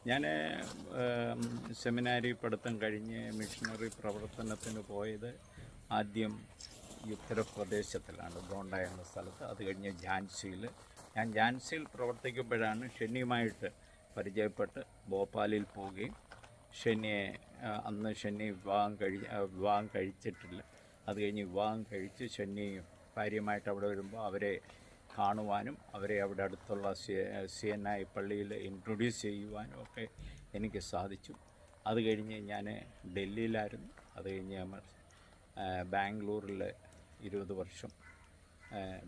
ഞാൻ സെമിനാരി പഠിത്തം കഴിഞ്ഞ് മിഷണറി പ്രവർത്തനത്തിന് പോയത് ആദ്യം ഉത്തർപ്രദേശത്തിലാണ്, ഗോണ്ട എന്ന സ്ഥലത്ത്. അത് കഴിഞ്ഞ് ഝാൻസിയിൽ. ഞാൻ ഝാൻസിയിൽ പ്രവർത്തിക്കുമ്പോഴാണ് ഷെന്നിയുമായിട്ട് പരിചയപ്പെട്ട് ഭോപ്പാലിൽ പോവുകയും അന്ന് ഷെന്നി വിവാഹം കഴിച്ചിട്ടില്ല. അത് കഴിഞ്ഞ് വിവാഹം കഴിച്ച് ഷെന്നി ഭാര്യയുമായിട്ട് അവിടെ വരുമ്പോൾ അവരെ കാണുവാനും അവരെ അവിടെ അടുത്തുള്ള CNI പള്ളിയിൽ ഇൻട്രൊഡ്യൂസ് ചെയ്യുവാനും ഒക്കെ എനിക്ക് സാധിച്ചു. അത് കഴിഞ്ഞ് ഞാൻ ഡൽഹിയിലായിരുന്നു. അത് കഴിഞ്ഞ് ബാംഗ്ലൂരിൽ 20 വർഷം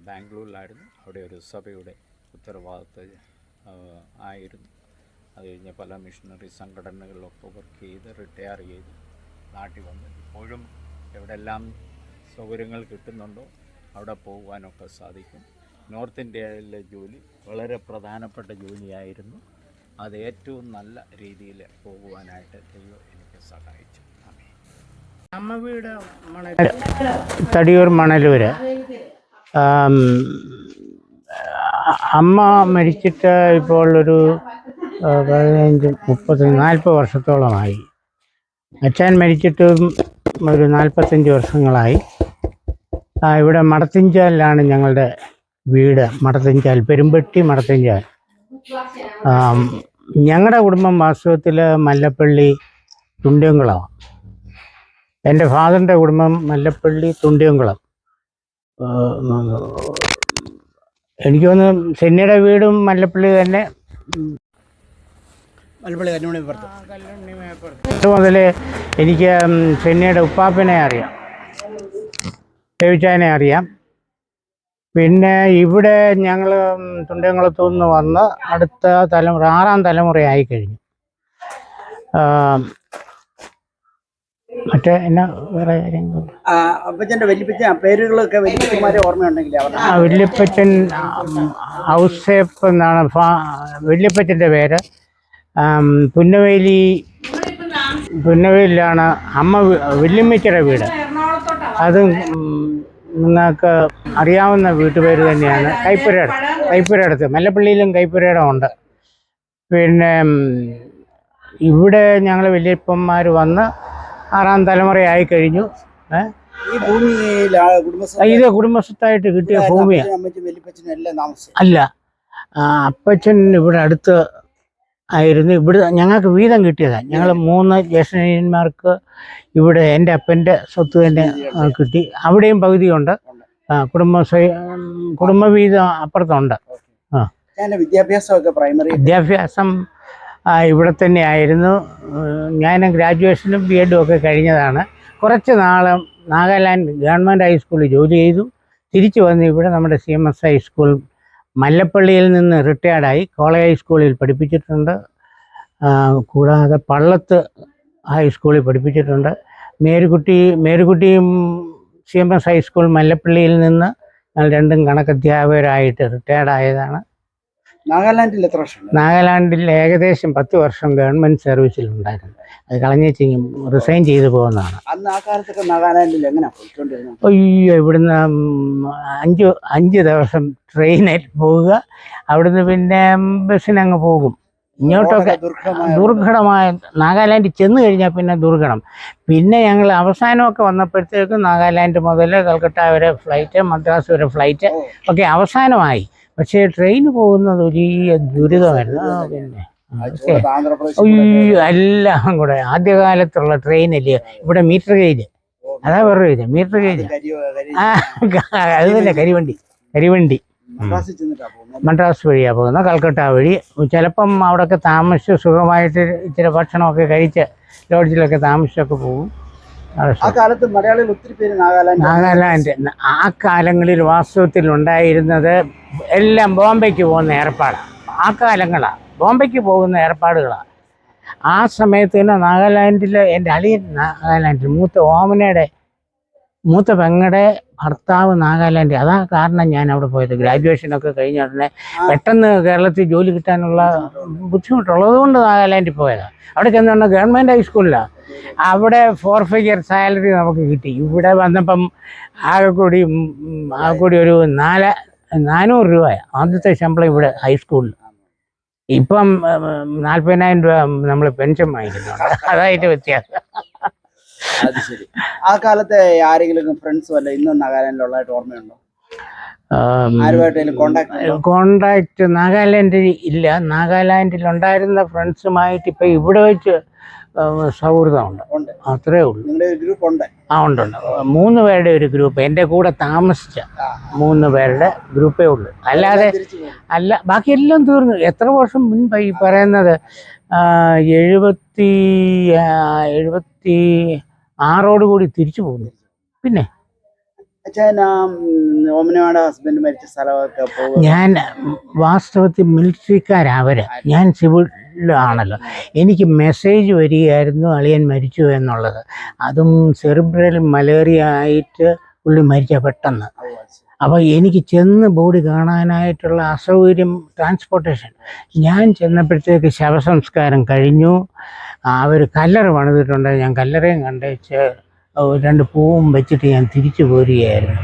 ബാംഗ്ലൂരിലായിരുന്നു. അവിടെ ഒരു സഭയുടെ ഉത്തരവാദിത്വം ആയിരുന്നു. അത് കഴിഞ്ഞ് പല മിഷണറി സംഘടനകളിലൊക്കെ വർക്ക് ചെയ്ത് റിട്ടയർ ചെയ്ത് നാട്ടിൽ വന്ന് ഇപ്പോഴും എവിടെല്ലാം സൗകര്യങ്ങൾ കിട്ടുന്നുണ്ടോ അവിടെ പോകുവാനൊക്കെ സാധിക്കും. നോർത്ത് ഇന്ത്യയിലെ ജോലി വളരെ പ്രധാനപ്പെട്ട ജോലിയായിരുന്നു. അത് ഏറ്റവും നല്ല രീതിയിൽ പോകുവാനായിട്ട് ദൈവം എനിക്ക് സഹായിച്ചു. അമ്മ വീട് തടിയൂർ മണലൂര്. അമ്മ മരിച്ചിട്ട് ഇപ്പോൾ ഒരു 15, 30, 40 വർഷത്തോളമായി. അച്ഛൻ മരിച്ചിട്ടും ഒരു 45 വർഷങ്ങളായി. ഇവിടെ മടത്തിഞ്ചാലിലാണ് ഞങ്ങളുടെ വീട്. മടത്തിഞ്ചാൽ, പെരുമ്പട്ടി മടത്തിഞ്ചാൽ. ഞങ്ങളുടെ കുടുംബം വാസ്തവത്തിൽ മല്ലപ്പള്ളി തുണ്ടിയംകുളം. എൻ്റെ ഫാദറിൻ്റെ കുടുംബം മല്ലപ്പള്ളി തുണ്ടിയംകുളം. എനിക്ക് തോന്നുന്നു സെന്നിയുടെ വീടും മല്ലപ്പള്ളി തന്നെ. അത് മുതൽ എനിക്ക് സെന്നിയുടെ ഉപ്പാപ്പനെ അറിയാം, ദേവിച്ചാനെ അറിയാം. പിന്നെ ഇവിടെ ഞങ്ങൾ തുണ്ടിയംകുളത്തു നിന്ന് വന്ന് അടുത്ത തലമുറ 6ാം തലമുറയായി കഴിഞ്ഞു. മറ്റേ എന്നാ വേറെ കാര്യങ്ങൾ പേരുകളൊക്കെ വല്യപ്പച്ചൻ ഔസേപ്പ് എന്നാണ് വല്യപ്പച്ചൻ്റെ പേര്. പുന്നവേലിലാണ് അമ്മ വല്യമ്മച്ചിയുടെ വീട്. അത് നിങ്ങൾക്ക് അറിയാവുന്ന വീട്ടുപേര് തന്നെയാണ്. കൈപ്പുരയടുത്ത്, മല്ലപ്പള്ളിയിലും കൈപ്പുരയിടം ഉണ്ട്. പിന്നെ ഇവിടെ ഞങ്ങൾ വല്യപ്പന്മാർ വന്ന് 6ാം തലമുറയായി കഴിഞ്ഞു. ഇത് കുടുംബസ്വത്തായിട്ട് കിട്ടിയ ഭൂമിയാണ്. അല്ല, അപ്പച്ചൻ ഇവിടെ അടുത്ത് ആയിരുന്നു. ഇവിടെ ഞങ്ങൾക്ക് വീതം കിട്ടിയതാണ്. ഞങ്ങൾ 3 ജ്യേഷ്ഠന്മാർക്ക് ഇവിടെ എൻ്റെ അപ്പൻ്റെ സ്വത്ത് തന്നെ കിട്ടി. അവിടെയും പകുതിയുണ്ട്. കുടുംബവീതം അപ്പുറത്തുണ്ട്. വിദ്യാഭ്യാസം ഇവിടെ തന്നെ ആയിരുന്നു. ഞാൻ ഗ്രാജുവേഷനും B.Ed ഒക്കെ കഴിഞ്ഞതാണ്. കുറച്ച് നാൾ നാഗാലാൻഡ് ഗവൺമെൻറ് ഹൈസ്കൂളിൽ ജോലി ചെയ്തു. തിരിച്ചു വന്ന് ഇവിടെ നമ്മുടെ CMS ഹൈസ്കൂൾ മല്ലപ്പള്ളിയിൽ നിന്ന് റിട്ടയർഡായി. കോളേജ് ഹൈസ്കൂളിൽ പഠിപ്പിച്ചിട്ടുണ്ട്. കൂടാതെ പള്ളത്ത് ഹൈസ്കൂളിൽ പഠിപ്പിച്ചിട്ടുണ്ട്. മേരുകുട്ടിയും CMS ഹൈസ്കൂൾ മല്ലപ്പള്ളിയിൽ നിന്ന് ഞങ്ങൾ രണ്ടും കണക്കധ്യാപകരായിട്ട് റിട്ടയർഡായതാണ്. നാഗാലാൻഡിൽ എത്ര വർഷം? നാഗാലാൻഡിൽ ഏകദേശം 10 വർഷം ഗവൺമെൻറ് സർവീസിലുണ്ടായിരുന്നു. അത് കളഞ്ഞേച്ച് റിസൈൻ ചെയ്തു പോകുന്നതാണ്. അന്ന് ആ കാലത്തൊക്കെ നാഗാലാൻഡിൽ എങ്ങനെയാണ് പോയിക്കൊണ്ടിരുന്നത്? അയ്യോ, ഇവിടുന്ന് 5 ദിവസം ട്രെയിനിൽ പോവുക. അവിടുന്ന് പിന്നെ ബസ്സിനങ്ങ് പോകും. ഇങ്ങോട്ടൊക്കെ ദുർഘടമായ നാഗാലാൻഡിൽ ചെന്ന് കഴിഞ്ഞാൽ പിന്നെ ദുർഘടം. പിന്നെ ഞങ്ങൾ അവസാനമൊക്കെ വന്നപ്പോഴത്തേക്കും നാഗാലാൻഡ് മുതൽ കൽക്കട്ട വരെ ഫ്ലൈറ്റ്, മദ്രാസ് വരെ ഫ്ലൈറ്റ് ഒക്കെ അവസാനമായി. പക്ഷേ ട്രെയിൻ പോകുന്നത് വലിയ ദുരിതമായിരുന്നു. പിന്നെ എല്ലാം കൂടെ ആദ്യകാലത്തുള്ള ട്രെയിനല്ലേ ഇവിടെ മീറ്റർ ഗേജ്. അതാ വേറെ മീറ്റർ ഗേജ്. അത് തന്നെ കരിവണ്ടി മദ്രാസ് വഴിയാണ് പോകുന്നത്, കൽക്കട്ട വഴി. ചിലപ്പം അവിടെയൊക്കെ താമസിച്ച് സുഖമായിട്ട് ഇച്ചിരി ഭക്ഷണമൊക്കെ കഴിച്ച് ലോഡ്ജിലൊക്കെ താമസിച്ചൊക്കെ പോകും. നാഗാലാൻഡ് ആ കാലങ്ങളിൽ വാസ്തവത്തിൽ ഉണ്ടായിരുന്നത് എല്ലാം ബോംബെക്ക് പോകുന്ന ഏർപ്പാടാണ്. ആ കാലങ്ങളാണ് ബോംബെക്ക് പോകുന്ന ഏർപ്പാടുകളാണ്. ആ സമയത്ത് തന്നെ നാഗാലാൻഡിൽ എൻ്റെ അളിയൻ നാഗാലാൻഡിൽ മൂത്ത പെങ്ങളുടെ ഭർത്താവ് നാഗാലാൻഡ്. അതാ കാരണം ഞാൻ അവിടെ പോയത്. ഗ്രാജുവേഷനൊക്കെ കഴിഞ്ഞ ഉടനെ പെട്ടെന്ന് കേരളത്തിൽ ജോലി കിട്ടാനുള്ള ബുദ്ധിമുട്ടുള്ളത് കൊണ്ട് നാഗാലാൻഡിൽ പോയതാണ്. അവിടെ ചെന്നുകൊണ്ട് ഗവൺമെൻറ് ഹൈസ്കൂളിലാണ്. അവിടെ 4 ഫിഗർ സാലറി നമുക്ക് കിട്ടി. ഇവിടെ വന്നപ്പം ആകെ കൂടി ഒരു 400 രൂപയാണ് ആദ്യത്തെ ശമ്പളം ഇവിടെ ഹൈസ്കൂളിൽ. ഇപ്പം 40,000 രൂപ നമ്മൾ പെൻഷൻ വാങ്ങിക്കുന്നുണ്ട്. അതായിട്ട് വ്യത്യാസം. അത് ശരി. ആ കാലത്തെ ആരെങ്കിലും ഫ്രണ്ട്സ് വല്ല ഇന്നും നാഗാലാൻഡിലുള്ളതായിട്ട് ഓർമ്മയുണ്ടോ? ആരുമായിട്ടെങ്കിലും കോണ്ടാക്ട് നാഗാലാൻഡിൽ ഇല്ല. നാഗാലാൻഡിലുണ്ടായിരുന്ന ഫ്രണ്ട്സുമായിട്ട് ഇപ്പം ഇവിടെ വെച്ച് സൗഹൃദമുണ്ട്. അത്രേ ഉള്ളൂ. നിങ്ങളുടെ ഒരു ഗ്രൂപ്പ് ഉണ്ട്? ഉണ്ട്. 3 പേരുടെ ഒരു ഗ്രൂപ്പ്, എൻ്റെ കൂടെ താമസിച്ച 3 പേരുടെ ഗ്രൂപ്പേ ഉള്ളൂ. അല്ലാതെ ബാക്കി എല്ലാം തീർന്നു. എത്ര വർഷം മുൻപ് ഈ പറയുന്നത് 76 കൂടി തിരിച്ചു പോകുന്നു. പിന്നെ ഓമനയുടെ ഹസ്ബൻഡ് മരിച്ച സ്ഥലമൊക്കെ ഞാൻ വാസ്തവത്തിൽ മിലിറ്ററിക്കാരവര്, ഞാൻ സിവിലാണല്ലോ. എനിക്ക് മെസ്സേജ് വരികയായിരുന്നു അളിയൻ മരിച്ചു എന്നുള്ളത്. അതും സെറിബ്രൽ മലേറിയ ആയിട്ട് പുള്ളി മരിച്ച പെട്ടെന്ന്. അപ്പോൾ എനിക്ക് ചെന്ന് ബോഡി കാണാനായിട്ടുള്ള അസൗകര്യം, ട്രാൻസ്പോർട്ടേഷൻ. ഞാൻ ചെന്നപ്പോഴത്തേക്ക് ശവസംസ്കാരം കഴിഞ്ഞു. അവർ കല്ലറ പണിതിട്ടുണ്ട്. ഞാൻ കല്ലറയും കണ്ടേച്ച് 2 പൂവും വെച്ചിട്ട് ഞാൻ തിരിച്ചു പോരുകയായിരുന്നു.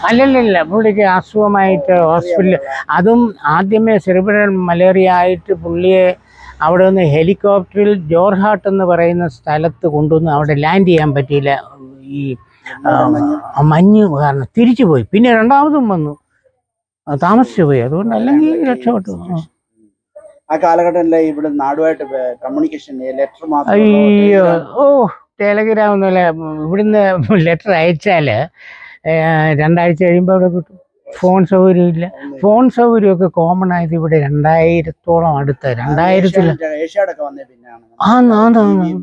അല്ലല്ല, പുള്ളിക്ക് അസുഖമായിട്ട് ഹോസ്പിറ്റലിൽ, അതും ആദ്യമേ സെറിബ്രൽ മലേറിയ ആയിട്ട് പുള്ളിയെ അവിടെ നിന്ന് ഹെലികോപ്റ്ററിൽ ജോർഹാട്ട് എന്ന് പറയുന്ന സ്ഥലത്ത് കൊണ്ടുവന്ന് അവിടെ ലാൻഡ് ചെയ്യാൻ പറ്റിയില്ല. ഈ മഞ്ഞ് കാരണം തിരിച്ചു പോയി. പിന്നെ 2ാമതും വന്നു, താമസിച്ചു പോയി. അതുകൊണ്ട് അല്ലെങ്കിൽ രക്ഷപ്പെട്ടു. ആ കാലഘട്ടത്തിലെ ഇവിടെ നാടുമായിട്ട് കമ്മ്യൂണിക്കേഷൻ ലെറ്റർ മാത്രം? അയ്യോ, ടെലഗ്രാം ഒന്നുമില്ല. ഇവിടുന്ന് ലെറ്റർ അയച്ചാൽ 2 ആഴ്ച കഴിയുമ്പോൾ അവിടെ കിട്ടും. ഫോൺ സൗകര്യം ഇല്ല. ഫോൺ സൗകര്യമൊക്കെ കോമൺ ആയത് ഇവിടെ 2000-ഓളം അടുത്ത 2000-ൽ.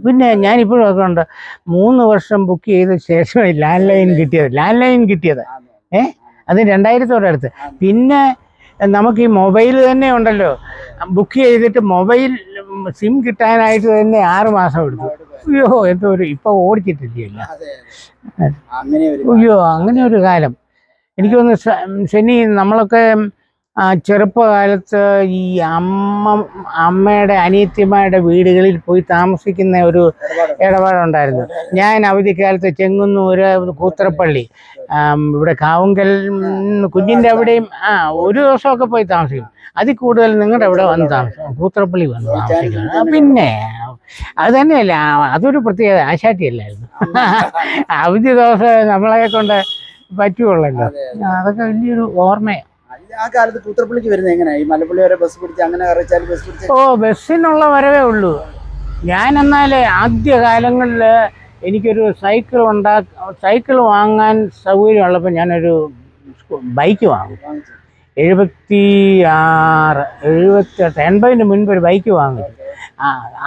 പിന്നെ ഞാനിപ്പോഴും ഒക്കെ ഉണ്ട്. 3 വർഷം ബുക്ക് ചെയ്ത ശേഷം ലാൻഡ് ലൈൻ കിട്ടിയത്. അത് 2000-ഓടെ അടുത്ത്. പിന്നെ നമുക്ക് ഈ മൊബൈൽ തന്നെ ഉണ്ടല്ലോ, ബുക്ക് ചെയ്തിട്ട് മൊബൈൽ സിം കിട്ടാനായിട്ട് തന്നെ 6 മാസം എടുത്തു. അയ്യോ, എന്തോ ഒരു ഇപ്പം ഓടിച്ചിട്ടില്ല. അയ്യോ, അങ്ങനെ ഒരു കാലം. എനിക്ക് തോന്നുന്നു ശനി, നമ്മളൊക്കെ ചെറുപ്പകാലത്ത് ഈ അമ്മയുടെ അനിയത്തിമാരുടെ വീടുകളിൽ പോയി താമസിക്കുന്ന ഒരു ഇടപാടുണ്ടായിരുന്നു. ഞാൻ അവധിക്കാലത്ത് ചെങ്ങന്നൂര്, കൂത്തറപ്പള്ളി, ഇവിടെ കാവുങ്കൽ കുഞ്ഞിൻ്റെ അവിടെയും ഒരു ദിവസമൊക്കെ പോയി താമസിക്കും. അതിൽ കൂടുതൽ നിങ്ങളുടെ അവിടെ വന്ന് താമസിക്കും, കൂത്തറപ്പള്ളി വന്ന് താമസിക്കും. പിന്നെ അത് തന്നെയല്ല, അതൊരു പ്രത്യേകത. ആശാട്ടിയല്ലായിരുന്നു. അവധി ദിവസം നമ്മളെ കൊണ്ട് പറ്റുള്ളല്ലോ. അതൊക്കെ വലിയൊരു ഓർമ്മയാണ്. ആ കാലത്ത് കൂത്തറപ്പള്ളിക്ക് വരുന്നത് എങ്ങനെയാ? ഈ മലപ്പള്ളി വരെ ബസ് പിടിച്ച് അങ്ങനെ കറിച്ചാൽ ബസ് പിടിച്ച്? ബസ്സിനുള്ള വരവേ ഉള്ളൂ. ഞാൻ എന്നാൽ ആദ്യ കാലങ്ങളിൽ എനിക്കൊരു സൈക്കിൾ വാങ്ങാൻ സൗകര്യമുള്ളപ്പോൾ ഞാനൊരു ബൈക്ക് വാങ്ങും. 76, 78, 80-ന് മുൻപ് ഒരു ബൈക്ക് വാങ്ങി.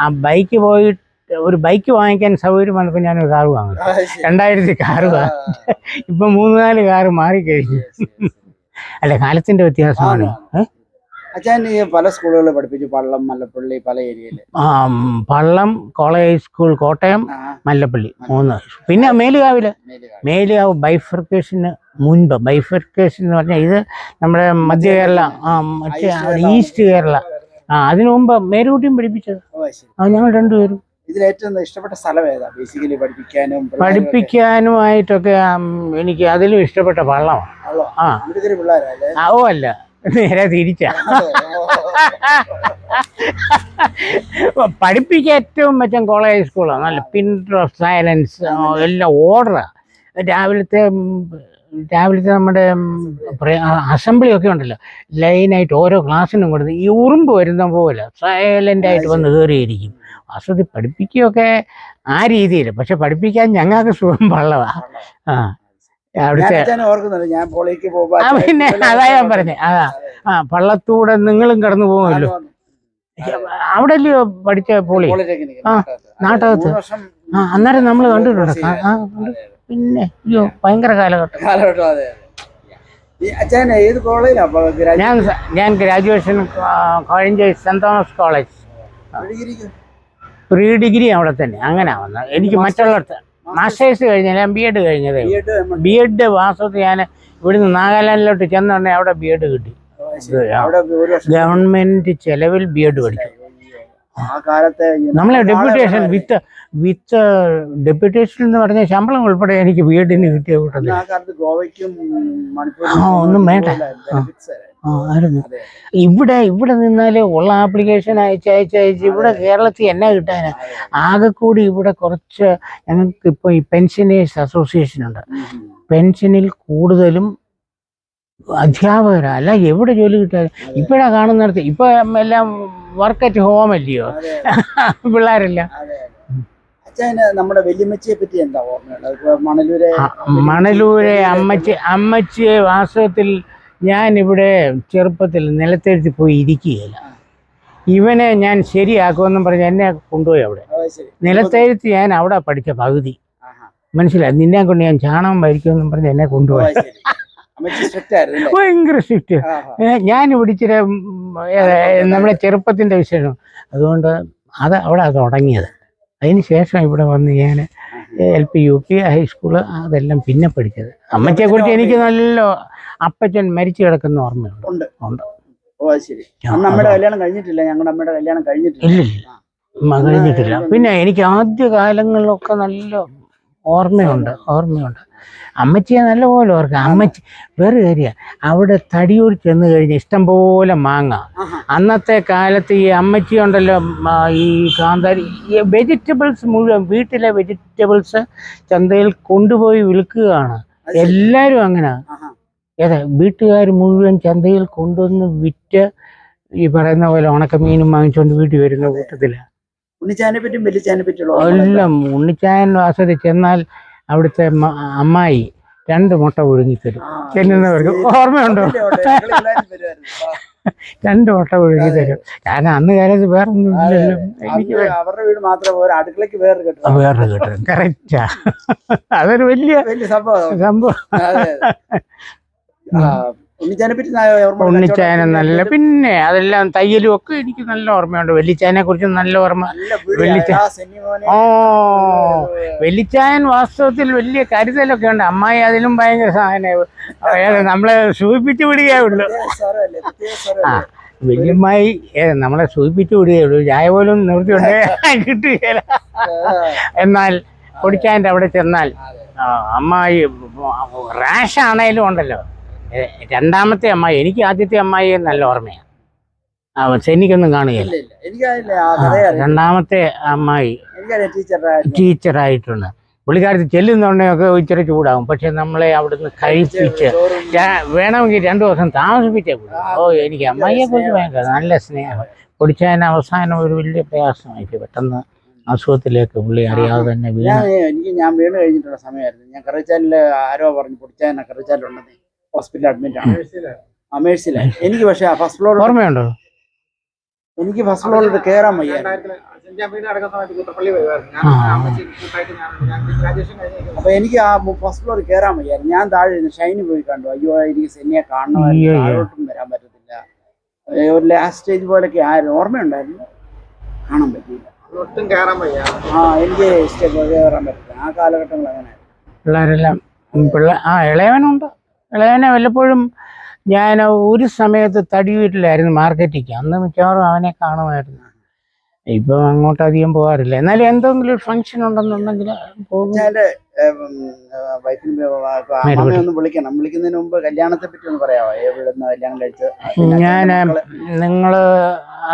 ആ ബൈക്ക് പോയിട്ട് ഒരു ബൈക്ക് വാങ്ങിക്കാൻ സൗകര്യം വന്നപ്പോൾ ഞാനൊരു കാറ് വാങ്ങി. 2000 കാറ് വാങ്ങി. ഇപ്പം 3-4 കാറ് മാറിക്കഴിഞ്ഞു. അല്ല, കാലത്തിന്റെ വ്യത്യാസമാണ്. അച്ഛൻ പല സ്കൂളുകളിൽ പഠിപ്പിച്ചു, പള്ളം, മല്ലപ്പള്ളി, പല ഏരിയയിൽ. പള്ളം, കോളേജ് സ്കൂൾ, കോട്ടയം, മല്ലപ്പള്ളി 3. പിന്നെ മേലുകാവ് ബൈഫർക്കേഷന് മുൻപ്. ബൈഫർക്കേഷൻ എന്ന് പറഞ്ഞാൽ ഇത് നമ്മുടെ മധ്യ കേരള, മറ്റേ ഈസ്റ്റ് കേരള. അതിനു മുമ്പ് മേരൂട്ടിയും പഠിപ്പിച്ചത് ഞങ്ങൾ 2 പേരും. ഇതിലേറ്റവും ഇഷ്ടപ്പെട്ട സ്ഥലം ഏതാ? ബേസിക്കലി പഠിപ്പിക്കാനുമായിട്ടൊക്കെ എനിക്ക് അതിലും ഇഷ്ടപ്പെട്ട പള്ളമാണ്. അല്ല, നേരെ തിരിച്ചാ. പഠിപ്പിക്കാൻ ഏറ്റവും മെച്ചം കോളേജ് സ്കൂളാണ്. നല്ല പിൻട്രോ സൈലൻസ്, എല്ലാം ഓർഡറാണ്. രാവിലത്തെ നമ്മുടെ അസംബ്ലി ഒക്കെ ഉണ്ടല്ലോ, ലൈനായിട്ട് ഓരോ ക്ലാസ്സിനും കൊടുത്ത് ഈ ഉറുമ്പ് വരുന്ന പോലെ സൈലൻ്റായിട്ട് വന്ന് കയറിയിരിക്കും. വാസ്തവത്തിൽ പഠിപ്പിക്കുകയൊക്കെ ആ രീതിയിൽ, പക്ഷെ പഠിപ്പിക്കാൻ ഞങ്ങൾക്ക് സുഖം പള്ളവാ. അവിടുത്തെ പിന്നെ അതാ ഞാൻ പറഞ്ഞേ. പള്ളത്തൂടെ നിങ്ങളും കടന്നു പോകുമല്ലോ. അവിടെ അല്ലയോ പഠിച്ച പോളി? നാട്ടകത്ത്. അന്നേരം നമ്മൾ കണ്ടിട്ടുണ്ട്. പിന്നെ അയ്യോ, ഭയങ്കര കാലഘട്ടം. ഞാൻ ഗ്രാജുവേഷൻ കഴിഞ്ഞ saint Thomas college, pre degree അവിടെ തന്നെ. അങ്ങനെ വന്നത്. എനിക്ക് മറ്റുള്ളടത്ത് മാസ്റ്റേഴ്സ് കഴിഞ്ഞാൽ ഞാൻ BEd കഴിഞ്ഞതേ. BEd വാസ്തവത്തിൽ ഞാൻ ഇവിടുന്ന് നാഗാലാൻഡിലോട്ട് ചെന്നുണ്ടെങ്കിൽ അവിടെ BEd കിട്ടി. ഗവൺമെന്റ് ചെലവിൽ BEd പഠിച്ചു. ആ കാലത്തെ നമ്മളെ ഡെപ്യൂട്ടേഷൻ വിത്ത് ഡെപ്യൂട്ടേഷൻ എന്ന് പറഞ്ഞ ശമ്പളം ഉൾപ്പെടെ എനിക്ക് വീടിന് കിട്ടിയ കൂട്ടത്തിൽ. ആ കാലത്ത് ഗോവയ്ക്കും ഒന്നും വേണ്ട. ആയിരുന്നു. ഇവിടെ നിന്നാല് ഉള്ള ആപ്ലിക്കേഷൻ അയച്ച് ഇവിടെ കേരളത്തിൽ എന്നാ കിട്ടാനാ? ആകെ കൂടി ഇവിടെ കുറച്ച് ഞങ്ങൾക്ക് ഇപ്പോൾ ഈ പെൻഷനേഴ്സ് അസോസിയേഷൻ ഉണ്ട്. പെൻഷനിൽ കൂടുതലും അധ്യാപകരാ, അല്ല എവിടെ ജോലി കിട്ടാൻ. ഇപ്പോഴാ കാണുന്നിടത്ത് ഇപ്പൊ എല്ലാം വർക്ക് അറ്റ് ഹോം അല്ലയോ പിള്ളേരെല്ലാം. നമ്മുടെ വല്യമ്മച്ചിയെ പറ്റി എന്താ ഓർമ്മയുള്ളത്? മണലൂരെ അമ്മച്ചിയെ വാസ്തവത്തിൽ ഞാൻ ഇവിടെ ചെറുപ്പത്തിൽ നിലത്തെഴുത്തി പോയി ഇരിക്കുകയില്ല. ഇവനെ ഞാൻ ശരിയാക്കുമെന്നും പറഞ്ഞ് എന്നെ കൊണ്ടുപോയി അവിടെ നിലത്തെഴുത്തി. ഞാൻ അവിടെ പഠിച്ച പകുതി മനസ്സിലായി. നിന്നെ കൊണ്ട് ഞാൻ ചാണകം ഭരിക്കുമെന്നും പറഞ്ഞ് എന്നെ കൊണ്ടുപോയി. ഭയങ്കര സ്ട്രിക്റ്റ്. ഞാൻ പിടിച്ചിട്ട് നമ്മുടെ ചെറുപ്പത്തിൻ്റെ വിശേഷം. അതുകൊണ്ട് അവിടെ തുടങ്ങിയത്. അതിന് ശേഷം ഇവിടെ വന്ന് ഞാൻ LP UP ഹൈസ്കൂള് അതെല്ലാം പിന്നെ പഠിച്ചത്. അമ്മച്ചിയെ കുറിച്ച് എനിക്ക് നല്ല അപ്പച്ചൻ മരിച്ചു കിടക്കുന്ന ഓർമ്മയുണ്ട്. നമ്മുടെ കല്യാണം കഴിഞ്ഞിട്ടില്ല. ഞങ്ങളുടെ അമ്മയുടെ കല്യാണം ഇല്ലില്ല കഴിഞ്ഞിട്ടില്ല. പിന്നെ എനിക്ക് ആദ്യ കാലങ്ങളിലൊക്കെ നല്ല ഓർമ്മയുണ്ട്. അമ്മച്ചിയെ നല്ലപോലെ ഓർക്കാം. അമ്മച്ചി വേറെ കാര്യമാണ്, അവിടെ തടിയൂർ ചെന്ന് കഴിഞ്ഞ് ഇഷ്ടംപോലെ മാങ്ങ. അന്നത്തെ കാലത്ത് ഈ അമ്മച്ചി ഉണ്ടല്ലോ, ഈ കാന്താരി വെജിറ്റബിൾസ് മുഴുവൻ വീട്ടിലെ വെജിറ്റബിൾസ് ചന്തയിൽ കൊണ്ടുപോയി വിൽക്കുകയാണ്. എല്ലാവരും അങ്ങനെ. വീട്ടുകാർ മുഴുവൻ ചന്തയിൽ കൊണ്ടുവന്ന് വിറ്റ് ഈ പറയുന്ന പോലെ ഉണക്കമീനും വാങ്ങിച്ചുകൊണ്ട് വീട്ടിൽ വരുന്ന കൂട്ടത്തിലാണ്. എല്ലാം ഉണ്ണിച്ചായൻ വാസത്തിൽ ചെന്നാൽ അവിടുത്തെ അമ്മായി 2 മുട്ട പുഴുങ്ങി തരും. ചെല്ലുന്നവർക്ക് ഓർമ്മയുണ്ടോ? 2 മുട്ട പുഴുങ്ങി തരും. കാരണം അന്ന് കാലത്ത് വേറെ ഒന്നും ഇല്ലല്ലോ. എനിക്ക് വേറൊരു കിട്ടും. കറക്റ്റാ. അതൊരു വലിയ സംഭവം. ഉണ്ണിച്ചായനെ നല്ല, പിന്നെ അതെല്ലാം തയ്യലും ഒക്കെ എനിക്ക് നല്ല ഓർമ്മയുണ്ട്. വെള്ളിച്ചായനെ കുറിച്ച് നല്ല ഓർമ്മ. വെള്ളിച്ചായൻ വാസ്തവത്തിൽ വലിയ കരുതലൊക്കെ ഉണ്ട്. അമ്മായി അതിലും ഭയങ്കര സാധനം നമ്മളെ സൂചിപ്പിച്ചു വിടുകയുള്ളൂ. വല്യമ്മായി നമ്മളെ സൂചിപ്പിച്ചു വിടുകയുള്ളൂ. ചായ പോലും നിവൃത്തിയുണ്ട് കിട്ടുകയില്ല. എന്നാൽ പൊടിച്ചായൻ്റെ അവിടെ ചെന്നാൽ അമ്മായി റാഷാണേലും ഉണ്ടല്ലോ. രണ്ടാമത്തെ അമ്മായി, എനിക്ക് ആദ്യത്തെ അമ്മായി നല്ല ഓർമ്മയാണ്. എനിക്കൊന്നും കാണുകയില്ല. രണ്ടാമത്തെ അമ്മായി ടീച്ചറായിട്ടുണ്ട്. പുള്ളിക്കാരത്ത് ചെല്ലുന്നുണ്ടെങ്കിൽ ഇച്ചിരി ചൂടാകും. പക്ഷെ നമ്മളെ അവിടുന്ന് കഴിപ്പിച്ച് വേണമെങ്കിൽ 2 ദിവസം താമസിപ്പിച്ചേ പോകും. എനിക്ക് അമ്മായിയെ കുറിച്ച് ഭയങ്കര നല്ല സ്നേഹം. പൊടിച്ചതിന് അവസാനം ഒരു വലിയ പ്രയാസമായി. പെട്ടെന്ന് അസുഖത്തിലേക്ക് പുള്ളി അറിയാതെ തന്നെ ഞാൻ വീണ് കഴിഞ്ഞിട്ടുള്ള സമയമായിരുന്നു. ഞാൻ കറിച്ചാലില് ആരോ പറഞ്ഞു പൊടിച്ചാൻ കറിച്ചാലുണ്ടെന്ന്. ഹോസ്പിറ്റലിൽ അഡ്മിറ്റ് ആണ്. മേഴ്സിയിലായി. എനിക്ക് പക്ഷേ ഫസ്റ്റ് ഫ്ലോർ ഓർമ്മയുണ്ടോ? എനിക്ക് ഫസ്റ്റ് ഫ്ലോറിൽ കയറാൻ വയ്യ. അപ്പൊ എനിക്ക് ആ ഫസ്റ്റ് ഫ്ലോറിൽ കയറാൻ വയ്യായിരുന്നു. ഞാൻ താഴെ ഇരുന്ന് ഷൈനി പോയി കണ്ടു. അയ്യോ എനിക്ക് സെന്നിയെ കാണണമായിരുന്നു. താഴോട്ടും വരാൻ പറ്റത്തില്ല. ഒരു ലാസ്റ്റ് സ്റ്റേജ് പോലൊക്കെ ആയിരുന്നു. ഓർമ്മയുണ്ടായിരുന്നു, കാണാൻ പറ്റിയില്ല. ഒട്ടും കയറാൻ വയ്യ. എനിക്ക് കയറാൻ പറ്റില്ല. ആ കാലഘട്ടങ്ങൾ അങ്ങനെ പിള്ളേരെല്ലാം ഇളയവനുണ്ട്. ഇളയവനെ വല്ലപ്പോഴും ഞാൻ ഒരു സമയത്ത് തടിയൂരിലായിരുന്നു മാർക്കറ്റിക്ക്. അന്ന് മിക്കവാറും അവനെ കാണുമായിരുന്നു. ഇപ്പം അങ്ങോട്ട് അധികം പോകാറില്ല. എന്നാലും എന്തെങ്കിലും ഒരു ഫംഗ്ഷൻ ഉണ്ടെന്നുണ്ടെങ്കിൽ പോകും. വിളിക്കുന്നതിന് മുമ്പ് കല്യാണത്തെ പറ്റി ഒന്ന് പറയാമോ? കല്യാണം കഴിച്ച് ഞാൻ നിങ്ങൾ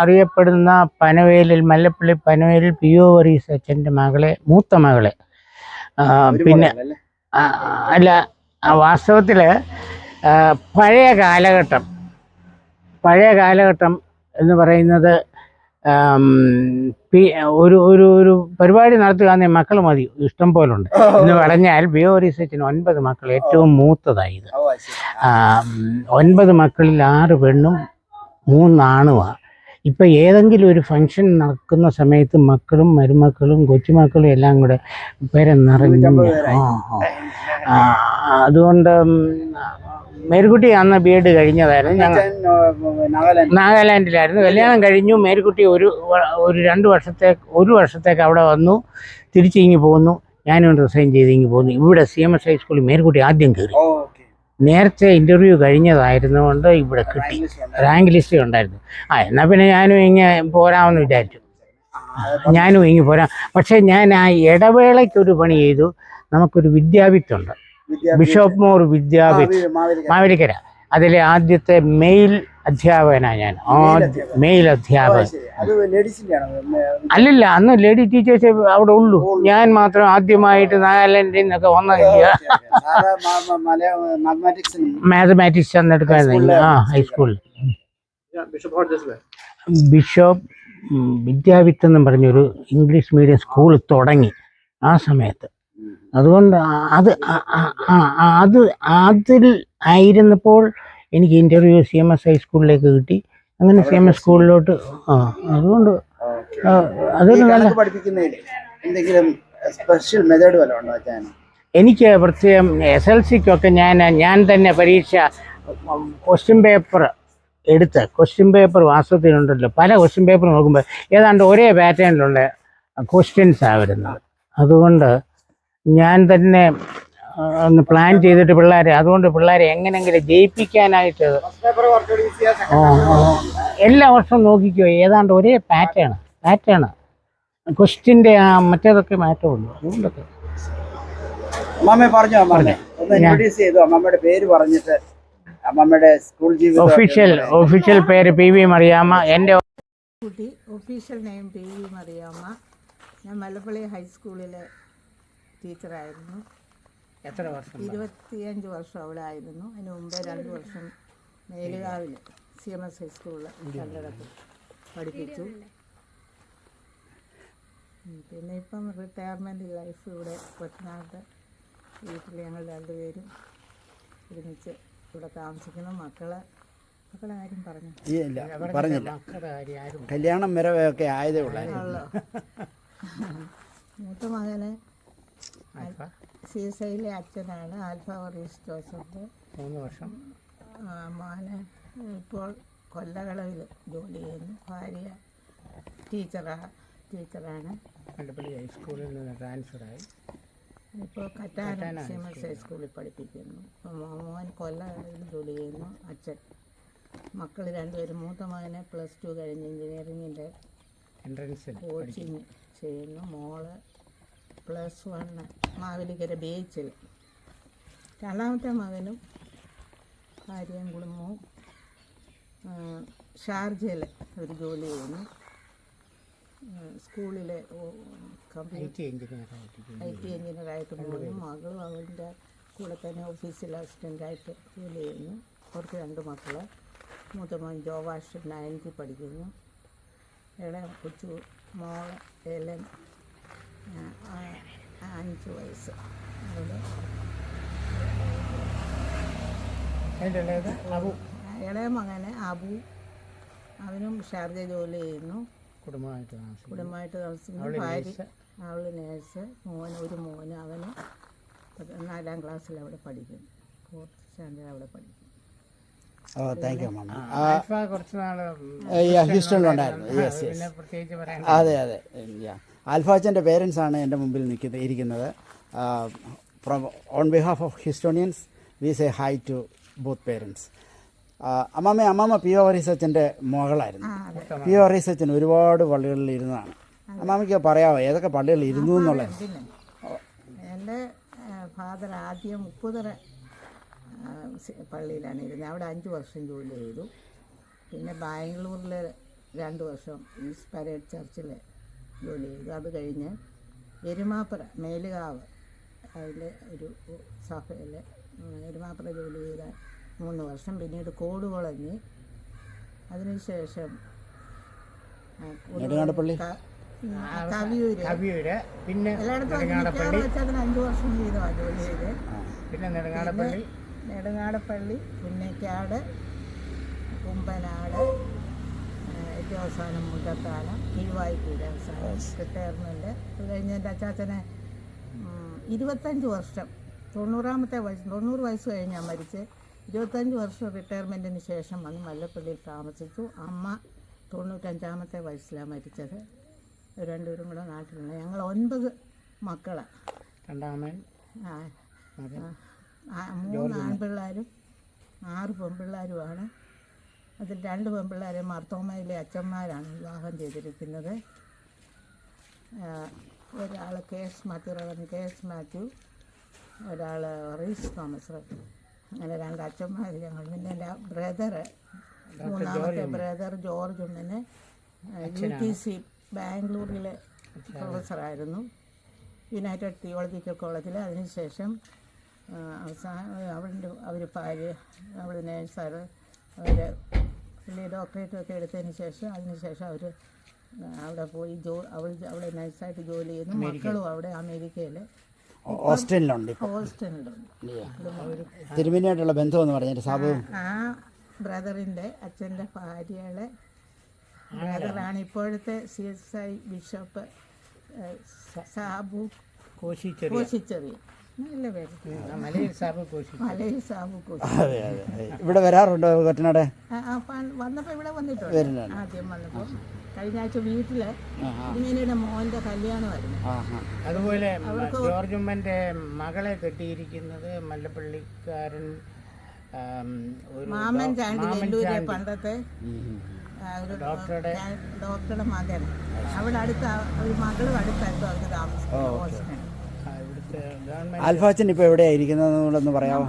അറിയപ്പെടുന്ന പനവേലിൽ മല്ലപ്പള്ളി പനവേലിൽ PO വർഗീസ് അച്ഛൻ്റെ മകളെ, മൂത്ത മകളെ, പിന്നെ അല്ല വാസ്തവത്തിൽ പഴയ കാലഘട്ടം എന്ന് പറയുന്നത് ഒരു പരിപാടി നടത്തുകയാണെങ്കിൽ മക്കൾ മതി, ഇഷ്ടം പോലുണ്ട് എന്ന് പറഞ്ഞാൽ PO വർഗീസ് അച്ഛന് 9 മക്കൾ, ഏറ്റവും മൂത്തതായത്. 9 മക്കളിൽ 6 പെണ്ണും 3 ആണുമാണ്. ഇപ്പം ഏതെങ്കിലും ഒരു ഫംഗ്ഷൻ നടക്കുന്ന സമയത്ത് മക്കളും മരുമക്കളും കൊച്ചുമക്കളും എല്ലാം കൂടെ നിറഞ്ഞു. അതുകൊണ്ട് മേരിക്കുട്ടി അന്ന് B.Ed കഴിഞ്ഞതായിരുന്നു. ഞങ്ങൾ നാഗാലാൻഡിലായിരുന്നു. കല്യാണം കഴിഞ്ഞു. മേരിക്കുട്ടി ഒരു 2 വർഷത്തേക്ക് അവിടെ വന്നു. തിരിച്ചിങ്ങി പോന്നു. ഞാനും റിസൈൻ ചെയ്ത് ഇങ്ങി പോന്നു. ഇവിടെ CMS ഹൈസ്കൂളിൽ മേരിക്കുട്ടി ആദ്യം കയറി. നേരത്തെ ഇൻ്റർവ്യൂ കഴിഞ്ഞതായിരുന്നുകൊണ്ട് ഇവിടെ കിട്ടി. റാങ്ക് ലിസ്റ്റ് ഉണ്ടായിരുന്നു. എന്നാൽ പിന്നെ ഞാനും ഇങ്ങനെ പോരാമെന്ന് വിചാരിച്ചു. ഞാനും ഇങ്ങ് പോരാം. പക്ഷേ ഞാൻ ആ ഇടവേളയ്ക്കൊരു പണി ചെയ്തു. നമുക്കൊരു വിദ്യാവിത്തുണ്ട്, ബിഷപ്പ് മോർ വിദ്യാവിത്ത്, മാവേലിക്കര. അതിലെ ആദ്യത്തെ മെയിൽ അധ്യാപകനാണ് ഞാൻ. മെയിൽ അധ്യാപകൻ. അല്ലല്ല, അന്ന് ലേഡി ടീച്ചേഴ്സ് അവിടെ ഉള്ളൂ. ഞാൻ മാത്രം ആദ്യമായിട്ട് നാഗാലാൻഡിൽ നിന്നൊക്കെ വന്നില്ല. മാത്തമാറ്റിക്സ് അന്നെടുക്കായിരുന്നു. ഹൈസ്കൂളിൽ ബിഷപ്പ് വിദ്യാവിത്ത് എന്നും പറഞ്ഞൊരു ഇംഗ്ലീഷ് മീഡിയം സ്കൂൾ തുടങ്ങി ആ സമയത്ത്. അതുകൊണ്ട് അതിൽ ആയിരുന്നപ്പോൾ എനിക്ക് ഇൻ്റർവ്യൂ CMS ഹൈസ്കൂളിലേക്ക് കിട്ടി. അങ്ങനെ CMS സ്കൂളിലോട്ട്. അതുകൊണ്ട് അതൊരു നല്ല എനിക്ക് പ്രത്യേകം SLCക്കൊക്കെ ഞാൻ തന്നെ പരീക്ഷ ക്വസ്റ്റ്യൻ പേപ്പർ ക്വസ്റ്റ്യൻ പേപ്പർ വാസ്തവത്തിലുണ്ടല്ലോ, പല ക്വസ്റ്റ്യൻ പേപ്പർ നോക്കുമ്പോൾ ഏതാണ്ട് ഒരേ പാറ്റേണിലുള്ള ക്വസ്റ്റ്യൻസാണ് വരുന്നത്. അതുകൊണ്ട് ഞാൻ തന്നെ ഒന്ന് പ്ലാൻ ചെയ്തിട്ട് അതുകൊണ്ട് പിള്ളേരെ എങ്ങനെയെങ്കിലും ജയിപ്പിക്കാനായിട്ട് എല്ലാ വർഷവും നോക്കിക്കോ, ഏതാണ്ട് ഒരേ പാറ്റേൺ ക്വസ്റ്റ്യൻ്റെ മറ്റേതൊക്കെ മാറ്റമുള്ളൂ. അതുകൊണ്ടൊക്കെ അമ്മയുടെ പേര് പറഞ്ഞിട്ട് അമ്മയുടെ സ്കൂൾ ജീവിതം. ഒഫീഷ്യൽ പേര് PV മറിയാമ്മ. എൻ്റെ ഒഫീഷ്യൽ നെയിം PV മറിയാമ്മ. ഞാൻ മലപ്പള്ളി ഹൈസ്കൂളിലെ ടീച്ചറായിരുന്നു. എത്ര വർഷം? 25 വർഷം അവിടെ ആയിരുന്നു. അതിന് മുമ്പേ 2 വർഷം മേലുകാവിൽ CMS ഹൈസ്കൂളിൽ കല്ലടത്തിൽ പഠിപ്പിച്ചു. പിന്നെ ഇപ്പം റിട്ടയർമെൻറ്റ് ലൈഫ് ഇവിടെ കൊച്ചനാട്ട് വീട്ടിൽ ഞങ്ങൾ 2 പേരും ഒരുമിച്ച് ഇവിടെ താമസിക്കുന്നു. മക്കളെ ആരും പറഞ്ഞില്ല, കല്യാണം വരെ ഒക്കെ ആയതേ ഉള്ളൂ. മൂത്ത മകന് CSIയിലെ അച്ഛനാണ്, ആൽഫ വർഗീസ് ജോസഫ്. 3 വർഷം. മോന് ഇപ്പോൾ കൊല്ലകളവിൽ ജോലി ചെയ്യുന്നു. ഭാര്യ ടീച്ചറാണ്. മലപ്പള്ളി ഹൈസ്കൂളിൽ നിന്ന് ട്രാൻസ്ഫറായി. ഇപ്പോൾ കറ്റാനം CMS ഹൈസ്കൂളിൽ പഠിപ്പിക്കുന്നു. മോൻ കൊല്ലകളവിൽ ജോലി ചെയ്യുന്നു. അച്ഛൻ മക്കൾ 2 പേരും. മൂത്ത മകനെ +2 കഴിഞ്ഞ് എഞ്ചിനീയറിങ്ങിൻ്റെ എൻട്രൻസിൽ കോച്ചിങ് ചെയ്യുന്നു. മോള് +1 മാവേലിക്കര BHൽ. രണ്ടാമത്തെ മകനും ഭാര്യയും കുടുംബവും ഷാർജയിൽ ഒരു ജോലി ചെയ്യുന്നു. സ്കൂളിലെ IT എഞ്ചിനീയറായിട്ട് പോകുന്നു. മകളും അവൻ്റെ കൂടെ തന്നെ ഓഫീസിൽ അസിസ്റ്റൻ്റായിട്ട് ജോലി ചെയ്യുന്നു. അവർക്ക് 2 മക്കൾ. മൂത്ത മോൻ ജോവാഷ് 9th പഠിക്കുന്നു. ഇളയ കൊച്ചു മോള് എലൻ 5 വയസ്സ്. ഇളയ മകന് അബു, അവനും ഷാർജ ജോലി ചെയ്യുന്നു. കുടുംബമായിട്ട് താമസിക്കുന്നു. ഭാര്യ അവൾ നേഴ്സ്. ഒരു മോന് അവന് 4ാം ക്ലാസ്സിൽ അവിടെ പഠിക്കുന്നു. 4th സ്റ്റാൻഡേർഡ് അവിടെ പഠിക്കുന്നു. ഹ്യൂസ്റ്റണിലുണ്ടായിരുന്നു. അതെ. ആൽഫ അച്ഛൻ്റെ പേരൻസ് ആണ് എൻ്റെ മുമ്പിൽ ഇരിക്കുന്നത്. On behalf of historians we say hi to both parents. അമ്മാമ്മ PO വർഗീസ് അച്ഛൻ്റെ മകളായിരുന്നു. PO വർഗീസ് അച്ഛൻ ഒരുപാട് പള്ളികളിൽ ഇരുന്നതാണ്. അമ്മാമ്മയ്ക്ക് പറയാമോ ഏതൊക്കെ പള്ളികളിൽ ഇരുന്നു എന്നുള്ളത്? എൻ്റെ ഫാദർ ആദ്യം ഉപ്പുതറ പള്ളിയിലാണ് ഇരുന്നത്. അവിടെ 5 വർഷം ജോലി ചെയ്തു. പിന്നെ ബാംഗ്ലൂരിൽ 2 വർഷം ഈസ്റ്റ് പരേഡ് ചർച്ചിൽ ജോലി ചെയ്തു. അത് കഴിഞ്ഞ് എരുമാപ്പുറ മേലുകാവ് അതിൽ ഒരു സഭയിൽ എരുമാപ്പുറ ജോലി ചെയ്ത 3 വർഷം. പിന്നീട് കോടുകുളഞ്ഞ്. അതിനുശേഷം കവിയൂര്. പിന്നെ എല്ലായിടത്തും വെച്ച് അതിന് 5 വർഷം വീതമാണ് ജോലി ചെയ്ത്. പിന്നെ നെടുങ്ങാടപ്പള്ളി, പുന്നേക്കാട്, കുമ്പനാട്, ഏറ്റവും അവസാനം മുല്ലത്താനം, കീഴ്വായ്പൂര് അവസാനം റിട്ടയർമെൻറ്റ്. അത് കഴിഞ്ഞ് എൻ്റെ അച്ചാച്ചനെ 25 വർഷം 90 വയസ്സ് കഴിഞ്ഞാൽ മരിച്ച്. 25 വർഷം റിട്ടയർമെൻറ്റിന് ശേഷം വന്ന് മല്ലപ്പള്ളിയിൽ താമസിച്ചു. അമ്മ 95ാമത്തെ വയസ്സിലാണ് മരിച്ചത്. 2 പേരും കൂടെ നാട്ടിലുണ്ട്. ഞങ്ങൾ 9 മക്കളാണ്. 3 ആൺപിള്ളേരും 6 പെൺപിള്ളേരുമാണ്. അതിൽ 2 പെൺപിള്ളേരെ മാർത്തോമയിലെ അച്ഛന്മാരാണ് വിവാഹം ചെയ്തിരിക്കുന്നത്. ഒരാൾ കെ.എസ്. മാത്യു, ഒരാൾ റീസ് തോമസ്. അങ്ങനെ 2 അച്ഛന്മാർ ഞങ്ങൾ. പിന്നെ എൻ്റെ ബ്രദറ്, മൂന്നാമത്തെ ബ്രദർ ജോർജ് ഉമ്മന് UTC ബാംഗ്ലൂരിലെ പ്രൊഫസറായിരുന്നു, യുണൈറ്റഡ് തിയോളജിക്കൽ കോളേജിൽ. അതിനുശേഷം അവർ ഭാര്യ, അവൾ നേഴ്സാണ്. അവർ വലിയ ഡോക്ടറേറ്റ് ഒക്കെ എടുത്തതിന് ശേഷം അതിനുശേഷം അവർ അവിടെ പോയി അവിടെ നൈസായിട്ട് ജോലി ചെയ്യുന്നു. മക്കളും അവിടെ അമേരിക്കയിൽ ഓസ്ട്രേലിയയിലുണ്ട്. തിരുമേനിയായിട്ടുള്ള ബന്ധം എന്ന് പറഞ്ഞിട്ട് സാബു ആ ബ്രദറിൻ്റെ അച്ഛൻ്റെ ഭാര്യയുടെ ബ്രദറാണ് ഇപ്പോഴത്തെ CSI ബിഷപ്പ് സാബു കോശിച്ചെറിയ. നല്ല പേര്, മലയിൽ സാബു കോശി. അതെ അതെ. ഇവിടെ വരാറുണ്ടോ കുട്ടനാട്? വന്നപ്പോൾ ഇവിടെ വന്നിട്ടുണ്ട്. ആദ്യം വന്നപ്പോൾ കഴിഞ്ഞ ആഴ്ച വീട്ടില് ഇങ്ങനെയുടെ മോന്റെ കല്യാണമായിരുന്നു. അതുപോലെ ജോർജ് ഉമ്മന്റെ മകളെ കെട്ടിയിരിക്കുന്നത് മല്ലപ്പള്ളിക്കാരൻ മാമൻ ചാണ്ടി, വെല്ലൂരെ പണ്ടത്തെ ഡോക്ടറുടെ മകൻ. അവിടെ അടുത്ത ഒരു മകളും അടുത്തായിരുന്നു അവർക്ക് താമസിക്കുന്നത്. ആൽഫാച്ചൻ ഇപ്പൊ എവിടെയായിരിക്കുന്നതെന്ന് പറയാമോ?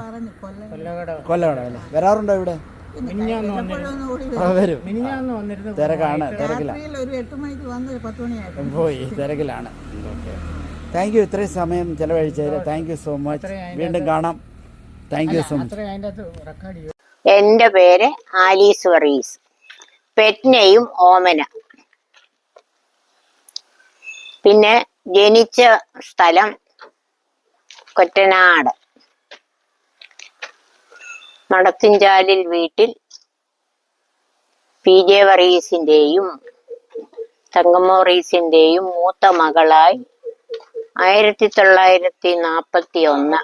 കൊല്ലകട അല്ലേ? വരാറുണ്ടോ ഇവിടെ? തിരക്കാണ്, പോയി തിരക്കിലാണ്. താങ്ക് യു ഇത്രയും സമയം ചെലവഴിച്ചതിൽ. Thank you so much. വീണ്ടും കാണാം. Thank you so much. എൻ്റെ പേര് Alice Varghese. Pet name Omana. പിന്നെ ജനിച്ച സ്ഥലം കൊറ്റനാട് മടത്തിൻചാലിൽ വീട്ടിൽ PJ വർഗീസിന്റെയും തങ്കമ്മ വർഗീസിന്റെയും മൂത്ത മകളായി 1941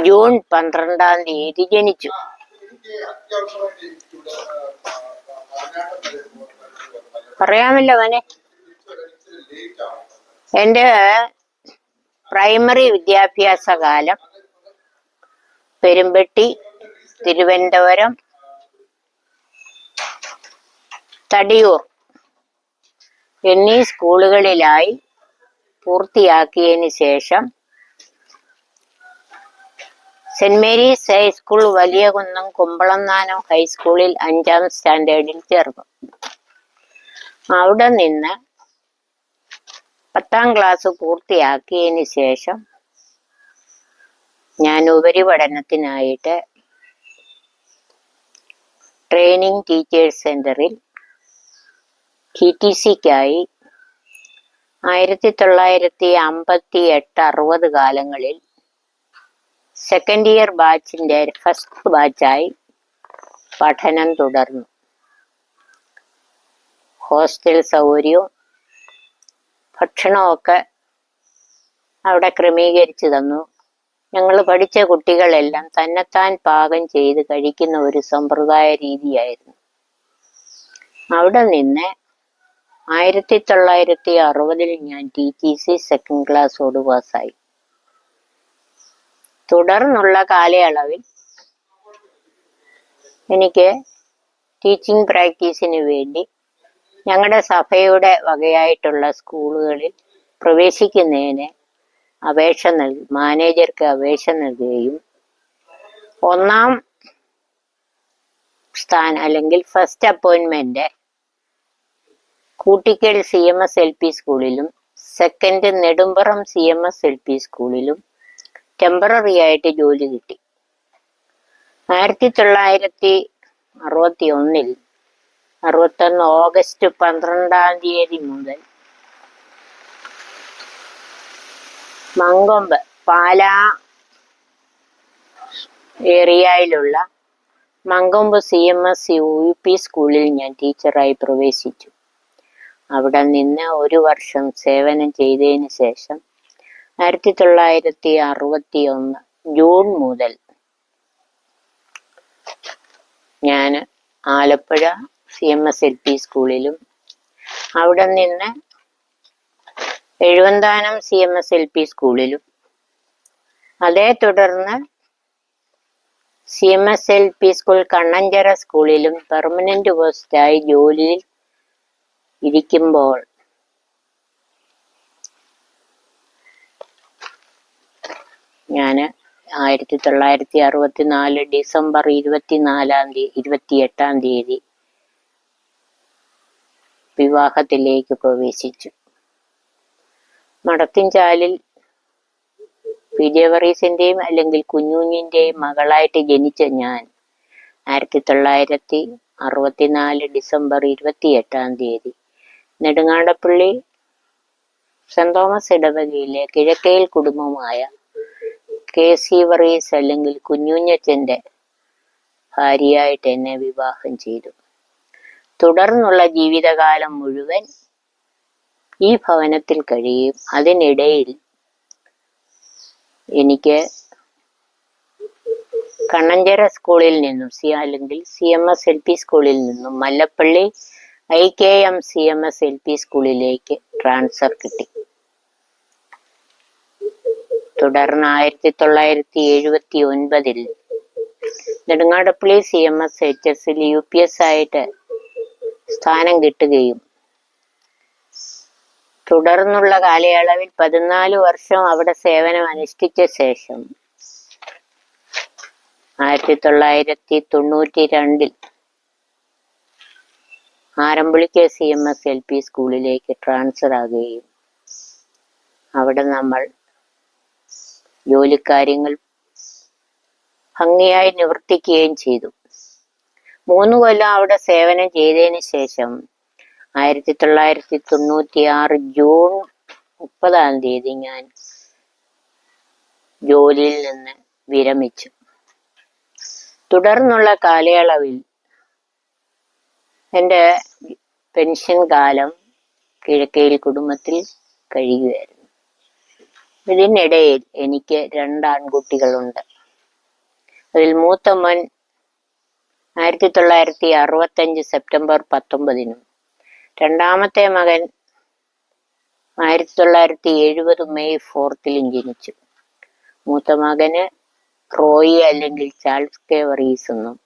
ജൂൺ 12 ജനിച്ചു. പറയാമല്ലോ മോനെ. എൻ്റെ പ്രൈമറി വിദ്യാഭ്യാസ കാലം പെരുമ്പട്ടി, തിരുവനന്തപുരം, തടിയൂർ എന്നീ സ്കൂളുകളിലായി പൂർത്തിയാക്കിയതിന് ശേഷം സെന്റ് മേരീസ് ഹൈസ്കൂൾ വലിയകുന്നം കുമ്പളന്നാനം ഹൈസ്കൂളിൽ 5ാം സ്റ്റാൻഡേർഡിൽ ചേർന്നു. അവിടെ നിന്ന് 10ാം ക്ലാസ് പൂർത്തിയാക്കിയതിന് ശേഷം ഞാൻ ഉപരിപഠനത്തിനായിട്ട് ട്രെയിനിങ് ടീച്ചേഴ്സ് സെന്ററിൽ TTCക്കായി 1958-60 കാലങ്ങളിൽ സെക്കൻഡ് ഇയർ ബാച്ചിന്റെ ഫസ്റ്റ് ബാച്ചായി പഠനം തുടർന്നു. ഹോസ്റ്റൽ സൗകര്യവും ഭക്ഷണമൊക്കെ അവിടെ ക്രമീകരിച്ചു തന്നു. ഞങ്ങൾ പഠിച്ച കുട്ടികളെല്ലാം തന്നെത്താൻ പാകം ചെയ്ത് കഴിക്കുന്ന ഒരു സമ്പ്രദായ രീതിയായിരുന്നു. അവിടെ നിന്ന് 1960 ഞാൻ TTC സെക്കൻഡ് ക്ലാസ്സോട് പാസ്സായി. തുടർന്നുള്ള കാലയളവിൽ എനിക്ക് ടീച്ചിങ് പ്രാക്ടീസിന് വേണ്ടി ഞങ്ങളുടെ സഭയുടെ വകയായിട്ടുള്ള സ്കൂളുകളിൽ പ്രവേശിക്കുന്നതിന് മാനേജർക്ക് അപേക്ഷ നൽകുകയും 1ാം സ്ഥാനം അല്ലെങ്കിൽ first appointment Koottickal CMS LP സ്കൂളിലും സെക്കൻഡ് നെടുമ്പറം CMS LP സ്കൂളിലും ടെമ്പററി ആയിട്ട് ജോലി കിട്ടി. 1961 ഓഗസ്റ്റ് 12 മുതൽ മങ്കൊമ്പ് പാലാ ഏരിയയിലുള്ള മങ്കൊമ്പ് CMS UP സ്കൂളിൽ ഞാൻ ടീച്ചറായി പ്രവേശിച്ചു. അവിടെ നിന്ന് 1 വർഷം സേവനം ചെയ്തതിന് ശേഷം 1961 ജൂൺ മുതൽ ഞാൻ ആലപ്പുഴ CMS LP സ്കൂളിലും അവിടെ നിന്ന് എഴുവന്താനം CMS LP സ്കൂളിലും അതേ തുടർന്ന് CMS LP സ്കൂൾ കണ്ണഞ്ചിറ സ്കൂളിലും പെർമനന്റ് പോസ്റ്റായി ജോലിയിൽ ഇരിക്കുമ്പോൾ ഞാൻ 1964 ഡിസംബർ 28-ാം തീയതി വിവാഹത്തിലേക്ക് പ്രവേശിച്ചു. മടത്തിൻചാലിൽ വിജയവറീസിന്റെയും അല്ലെങ്കിൽ കുഞ്ഞുഞ്ഞിന്റെയും മകളായിട്ട് ജനിച്ച ഞാൻ 1964 ഡിസംബർ 28-ാം തീയതി നെടുങ്ങാടപ്പള്ളി സെന്റ് തോമസ് ഇടവകയിലെ കിഴക്കേൽ കുടുംബമായ KC വറീസ് അല്ലെങ്കിൽ കുഞ്ഞുഞ്ഞച്ചന്റെ ഭാര്യയായിട്ട് എന്നെ വിവാഹം ചെയ്തു. തുടർന്നുള്ള ജീവിതകാലം മുഴുവൻ ഈ ഭവനത്തിൽ കഴിയും. അതിനിടയിൽ എനിക്ക് കണ്ണഞ്ചിറ സ്കൂളിൽ നിന്നും അല്ലെങ്കിൽ CMS LP സ്കൂളിൽ നിന്നും മല്ലപ്പള്ളി IKM CMS LP സ്കൂളിലേക്ക് ട്രാൻസ്ഫർ കിട്ടി. തുടർന്ന് 1979 നെടുങ്ങാടപ്പള്ളി CMS HS UPS ആയിട്ട് സ്ഥാനം കിട്ടുകയും തുടർന്നുള്ള കാലയളവിൽ 14 വർഷം അവിടെ സേവനം അനുഷ്ഠിച്ച ശേഷം 1992 ആരംപുളിക്ക് CMS LP സ്കൂളിലേക്ക് ട്രാൻസ്ഫർ ആകുകയും അവിടെ നമ്മൾ ജോലിക്കാര്യങ്ങൾ ഭംഗിയായി നിവർത്തിക്കുകയും ചെയ്തു. 3 കൊല്ലം അവിടെ സേവനം ചെയ്തതിന് ശേഷം 1996 ജൂൺ 30-ാം തീയതി ഞാൻ ജോലിയിൽ നിന്ന് വിരമിച്ചു. തുടർന്നുള്ള കാലയളവിൽ എൻ്റെ പെൻഷൻ കാലം കിഴക്കേൽ കുടുംബത്തിൽ കഴിയുകയായിരുന്നു. ഇതിനിടയിൽ എനിക്ക് 2 ആൺകുട്ടികളുണ്ട്. അതിൽ മൂത്ത മോൻ 1965 സെപ്റ്റംബർ 19-നും രണ്ടാമത്തെ മകൻ 1970 മെയ് 4-ലും ജനിച്ചു. മൂത്ത മകന് റോയി അല്ലെങ്കിൽ ചാൾസ് കെ വറീസ് എന്നും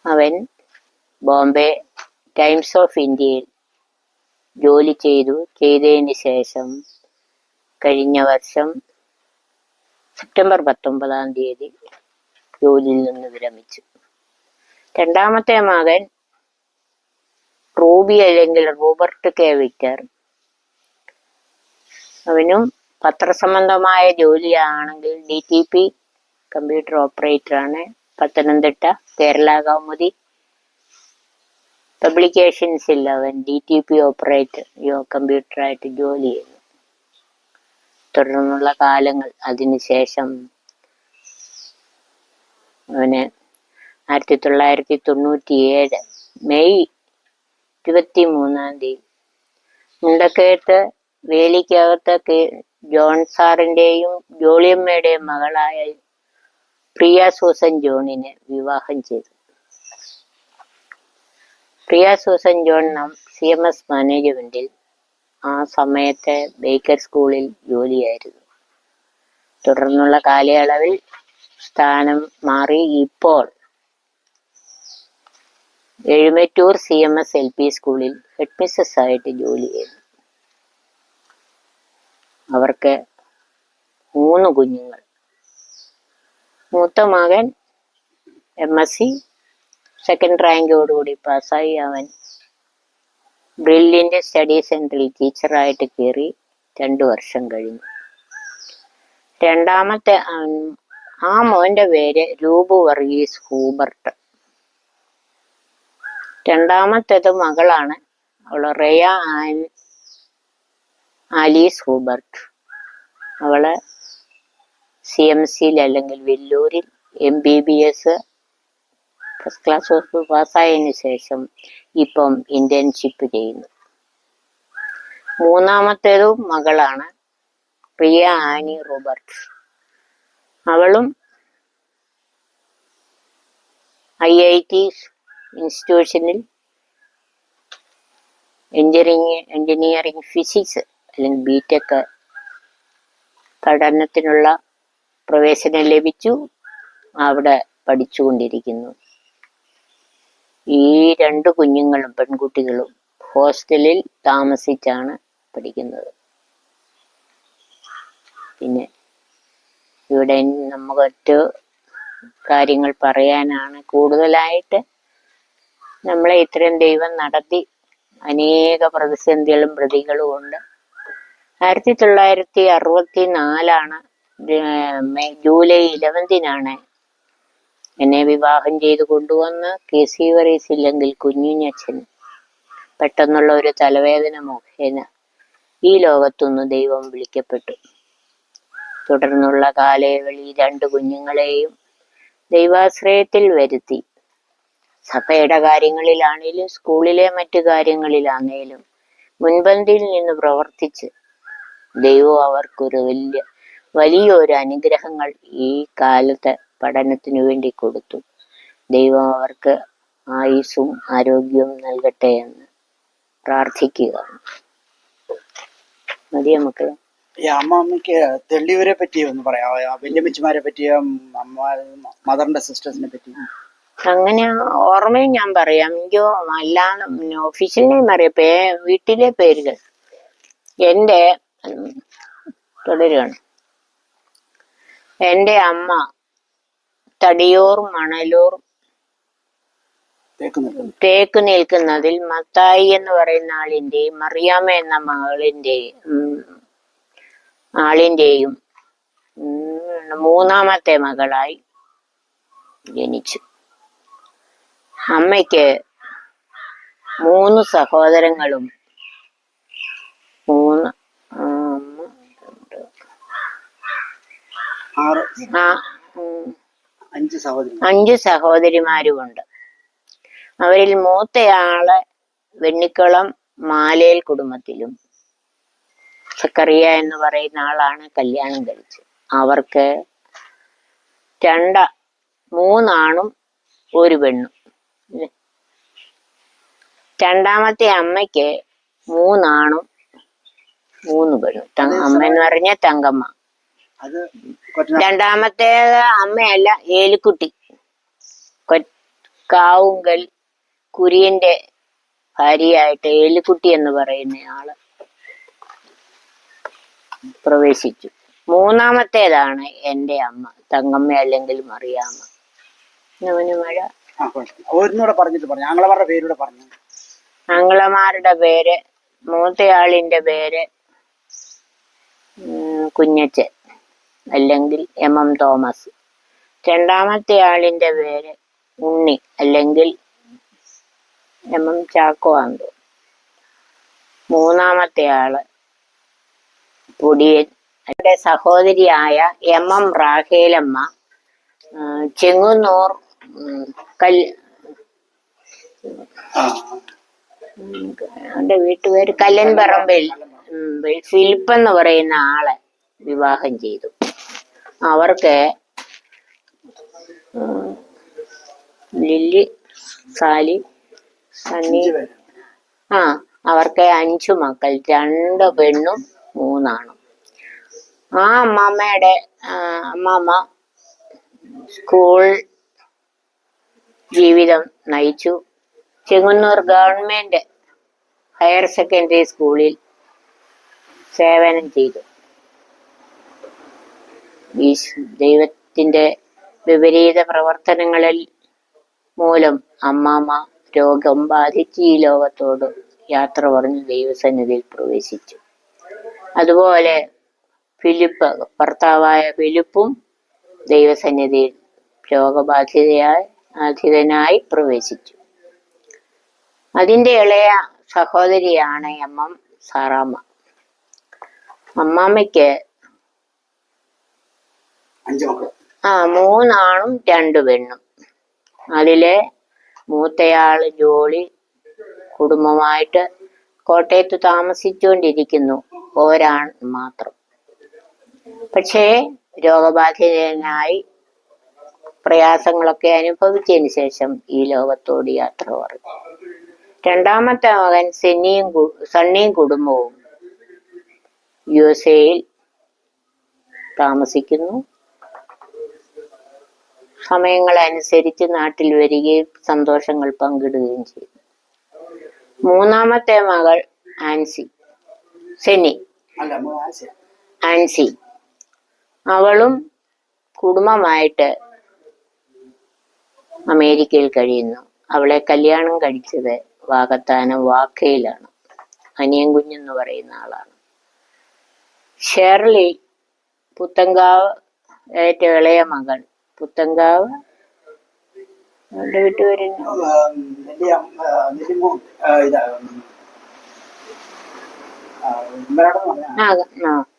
അവൻ ബോംബെ ടൈംസ് ഓഫ് ഇന്ത്യയിൽ ജോലി ചെയ്തതിന് ശേഷം കഴിഞ്ഞ വർഷം സെപ്റ്റംബർ 19-ാം തീയതി ജോലിയിൽ നിന്ന് വിരമിച്ചു. രണ്ടാമത്തെ മകൻ റൂബി അല്ലെങ്കിൽ റോബർട്ട് കെ വിക്ടർ. അവനും പത്രസംബന്ധമായ ജോലിയാണെങ്കിൽ DTP കമ്പ്യൂട്ടർ ഓപ്പറേറ്ററാണ്. പത്തനംതിട്ട കേരള കൗമുദി പബ്ലിക്കേഷൻസിൽ അവൻ DTP ഓപ്പറേറ്റർ കമ്പ്യൂട്ടറായിട്ട് ജോലി ചെയ്യുന്നു. തുടർന്നുള്ള കാലങ്ങൾ അതിനുശേഷം അവന് 1997 മെയ് 23-ാം തീയതി മുണ്ടക്കയത്ത് വേലിക്കകത്ത് ജോൺ സാറിൻ്റെയും ജോളിയമ്മയുടെയും മകളായ പ്രിയ സൂസൻ ജോണിനെ വിവാഹം ചെയ്തു. പ്രിയ സൂസൻ ജോൺ CMS മാനേജ്മെന്റിൽ ആ സമയത്തെ ബേക്കർ സ്കൂളിൽ ജോലിയായിരുന്നു. തുടർന്നുള്ള കാലയളവിൽ സ്ഥാനം മാറി ഇപ്പോൾ എഴുമറ്റൂർ CMS LP സ്കൂളിൽ ഹെഡ് മിസ്സസ് ആയിട്ട് ജോലി ചെയ്യുന്നു. അവർക്ക് 3 കുഞ്ഞുങ്ങൾ. മൂത്ത മകൻ MSc സെക്കൻഡ് റാങ്കോടുകൂടി പാസ്സായി. അവൻ ബ്രില്യൻ്റ് സ്റ്റഡി സെന്ററിൽ ടീച്ചറായിട്ട് കയറി 2 വർഷം കഴിഞ്ഞു. രണ്ടാമത്തെ ആ മോന്റെ പേര് രൂപു വർഗീസ് ഹൂബർട്ട്. രണ്ടാമത്തേത് മകളാണ്. അവള് റെയ ആലീസ് ഹൂബർട്ട്. അവള് CMCയിൽ അല്ലെങ്കിൽ വെല്ലൂരിൽ MBBS ഫസ്റ്റ് ക്ലാസ് പാസ്സായതിനു ശേഷം ഇപ്പം ഇന്റേൺഷിപ്പ് ചെയ്യുന്നു. മൂന്നാമത്തേതും മകളാണ്, പ്രിയ ആനി റോബർട്ട്. അവളും IIT ഇൻസ്റ്റിറ്റ്യൂഷനിൽ എഞ്ചിനീയറിംഗ് ഫിസിക്സ് അല്ലെങ്കിൽ BTech പഠനത്തിനുള്ള പ്രവേശനം ലഭിച്ചു. അവിടെ പഠിച്ചുകൊണ്ടിരിക്കുന്നു. ഈ 2 കുഞ്ഞുങ്ങളും പെൺകുട്ടികളും ഹോസ്റ്റലിൽ താമസിച്ചാണ് പഠിക്കുന്നത്. പിന്നെ ഇവിടെ നമുക്ക് കാര്യങ്ങൾ പറയാനാണ്. കൂടുതലായിട്ട് നമ്മളെ ഇത്രയും ദൈവം നടത്തി അനേക പ്രതിസന്ധികളും പ്രതികളും ഉണ്ട്. 1964 ജൂലൈ 11 എന്നെ വിവാഹം ചെയ്ത് കൊണ്ടുവന്ന് KC വറീസ് ഇല്ലെങ്കിൽ കുഞ്ഞിഞ്ഞച്ഛൻ പെട്ടെന്നുള്ള ഒരു തലവേദന മുഖേന ഈ ലോകത്തുനിന്ന് ദൈവം വിളിക്കപ്പെട്ടു. തുടർന്നുള്ള കാലയളവിൽ 2 കുഞ്ഞുങ്ങളെയും ദൈവാശ്രയത്തിൽ വരുത്തി. സഭയുടെ കാര്യങ്ങളിലാണേലും സ്കൂളിലെ മറ്റു കാര്യങ്ങളിലാണേലും മുൻപന്തിയിൽ നിന്ന് പ്രവർത്തിച്ച് ദൈവം അവർക്കൊരു വലിയൊരു അനുഗ്രഹങ്ങൾ ഈ കാലത്ത് പഠനത്തിനു വേണ്ടി കൊടുത്തു. ദൈവം അവർക്ക് ആയുസ്സും ആരോഗ്യവും നൽകട്ടെ എന്ന് പ്രാർത്ഥിക്കുക. മതിയോ മക്കളെ? ഈ അമ്മമ്മയ്ക്ക് തെള്ളിയൂരെ പറ്റി ഒന്ന് പറയാമോ? വല്യമ്മച്ചിമാരെ പറ്റിയോ, മദറിന്റെ സിസ്റ്റേഴ്സിനെ പറ്റി? അങ്ങനെ ഓർമ്മയും ഞാൻ പറയാം. എനിക്ക് അല്ലാതെ ഒഫീഷ്യൽ നെയിം അറിയാം. വീട്ടിലെ പേരുകൾ എൻ്റെ തുടരുകയാണ്. എൻ്റെ അമ്മ തടിയൂർ മണലൂർ തേക്ക് നിൽക്കുന്നതിൽ മത്തായി എന്ന് പറയുന്ന ആളിന്റെയും മറിയാമ്മ എന്ന ആളിന്റെയും 3ാമത്തെ മകളായി ജനിച്ചു. അമ്മയ്ക്ക് 3 സഹോദരങ്ങളും 5 സഹോദരിമാരുമുണ്ട്. അവരിൽ മൂത്തയാള് വെണ്ണിക്കുളം മാലേൽ കുടുംബത്തിലും സക്കറിയ എന്ന് പറയുന്ന ആളാണ് കല്യാണം കഴിച്ചത്. അവർക്ക് 3 ആണും 1 പെണ്ണും. 2ാമത്തെ അമ്മയ്ക്ക് 3 ആണും 3 പെണ്ണും. അമ്മ എന്ന് പറഞ്ഞ തങ്കമ്മ. 2ാമത്തെ അമ്മയല്ല, ഏലിക്കുട്ടി. കാവുങ്കൽ കുര്യന്റെ ഭാര്യയായിട്ട് ഏലിക്കുട്ടി എന്ന് പറയുന്ന ആള് പ്രവേശിച്ചു. 3ാമത്തേതാണ് എൻ്റെ അമ്മ തങ്കമ്മ അല്ലെങ്കിൽ മറിയാമ്മ. മഴ ആങ്ങളമാരുടെ പേര്, മൂത്തയാളിന്റെ പേര് കുഞ്ഞച്ചൻ അല്ലെങ്കിൽ MM തോമസ്. 2ാമത്തെ ആളിന്റെ പേര് ഉണ്ണി അല്ലെങ്കിൽ MM ചാക്കോ ആന്തോ. 3ാമത്തെ ആള് പൊടിയൻ. എൻ്റെ സഹോദരിയായ MM റാഖേലമ്മ ചെങ്ങന്നൂർ എൻ്റെ വീട്ടുപേര് കല്ലൻപറമ്പിൽ ഫിലിപ്പ് എന്ന് പറയുന്ന ആളെ വിവാഹം ചെയ്തു. അവർക്ക് ലില്ലി, സാലി, സണ്ണി, അവർക്ക് 5 മക്കൾ, 2 പെണ്ണും 3 ആണും. ആ അമ്മാമ്മ സ്കൂൾ ജീവിതം നയിച്ചു. ചെങ്ങന്നൂർ ഗവൺമെന്റ് ഹയർ സെക്കൻഡറി സ്കൂളിൽ സേവനം ചെയ്തു. ഈ ദൈവത്തിന്റെ വിപരീത പ്രവർത്തനങ്ങളിൽ മൂലം അമ്മാമ്മ രോഗം ബാധിച്ച് ഈ ലോകത്തോട് യാത്ര പറഞ്ഞ് ദൈവസന്നിധിയിൽ പ്രവേശിച്ചു. അതുപോലെ ഭർത്താവായ ഫിലിപ്പും ദൈവസന്നിധിയിൽ രോഗബാധിതനായി പ്രവേശിച്ചു. അതിന്റെ ഇളയ സഹോദരിയാണ് MM സാറാമ്മ. അമ്മാമ്മയ്ക്ക് 3 ആണും 2 പെണ്ണും. അതിലെ മൂത്തയാള് ജോളി കുടുംബമായിട്ട് കോട്ടയത്ത് താമസിച്ചുകൊണ്ടിരിക്കുന്നു, ഒരാൺ മാത്രം. പക്ഷേ രോഗബാധിതനായി പ്രയാസങ്ങളൊക്കെ അനുഭവിച്ചതിന് ശേഷം ഈ ലോകത്തോട് യാത്ര പറഞ്ഞു. 2ാമത്തെ മകൻ സണ്ണിയും കുടുംബവും USA താമസിക്കുന്നു. സമയങ്ങളനുസരിച്ച് നാട്ടിൽ വരികയും സന്തോഷങ്ങൾ പങ്കിടുകയും ചെയ്യും. മൂന്നാമത്തെ മകൾ സെന്നി അല്ല ആൻസി. അവളും കുടുംബമായിട്ട് അമേരിക്കയിൽ കഴിയുന്നു. അവളെ കല്യാണം കഴിച്ചത് വാകത്താനം വാക്കയിലാണ്. അനിയൻ കുഞ്ഞെന്ന് പറയുന്ന ആളാണ്. ഷേർലി പുത്തങ്കാവ് ഏറ്റവും ഇളയ മകൾ. പുത്തങ്കാവ് അവളുടെ വീട്ടുപേര്